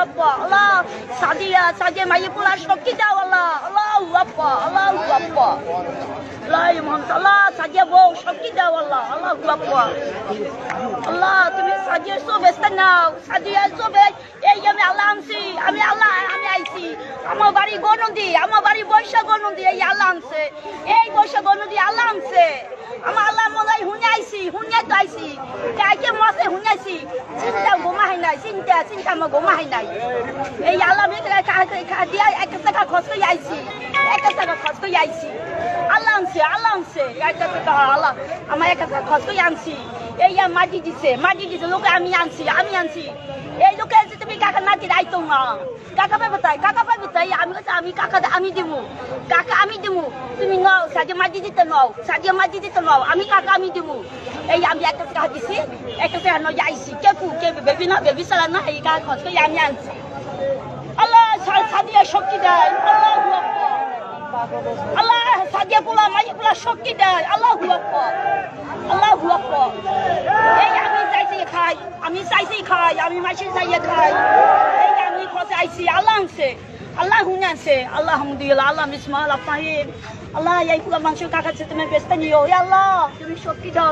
আকবার আল্লাহ সাদিয়া মাই পোলা শক্তি দাও আল্লাহ আল্লাহু আকবার আল্লাহু আকবার লা মুহাম্মদ আল্লাহ সাদিয়া বউ শক্তি দাও আল্লাহ আল্লাহু আকবার আল্লাহ তুমি সাদিয়া শুভেচ্ছা নাও সাদিয়া শুভে এই আমি আল্লাহ আনছি আমি আইছি আমার বাড়ি গণদি আমার বাড়ি বৈশাখ গণদি এই আল্লাহ আনছে এই বৈশাখ গণদি আল্লাহ আনছে আমার আল্লাহ মলাই হুনাইছি হুনাই তো আইছি কাকে মাসে হুনাইছি চিন্তা গোমা হয় নাই চিন্তা আমার গোমা হয় নাই এই আল্লাহ মেঘলা দিয়া 1 টাকা খরচ করে আইছি 1 টাকা খরচ করে আইছি আল্লাহ আনছে 1 টাকা আল্লাহ আমার 1 টাকা খরচ করে আনছি এই মাটি দিছে লোকে আমি আনছি এই লোকে তুমি কাকা নাতি দায়িত্ব না কাকা পাবে তাই আমি কাকা আমি দিমু তুমি নাও সাজিয়া মাটি দিতে নাও আমি কাকা আমি দিমু এই আমি 1 টাকা দিছি 1 টাকা নয় আইছি কে বেবি সালা না এই কাকা খরচ করে আমি আনছি আল্লাহ সাদিয়া শক্তি দেয় আল্লাহ সাদিয়া পোলা মাই পোলা শক্তি দেয় আল্লাহু আকবার এই আমি চাইছি খাই আমি মাসি চাইয়ে খাই এই আমি খসে আইছি আল্লাহ হুনাছে আলহামদুলিল্লাহ আল্লাহ বিসমিল্লাহ ফাহিম আল্লাহ এই পোলা মাংস কাকা তুমি ব্যস্ত নিও আল্লাহ তুমি শক্তি দাও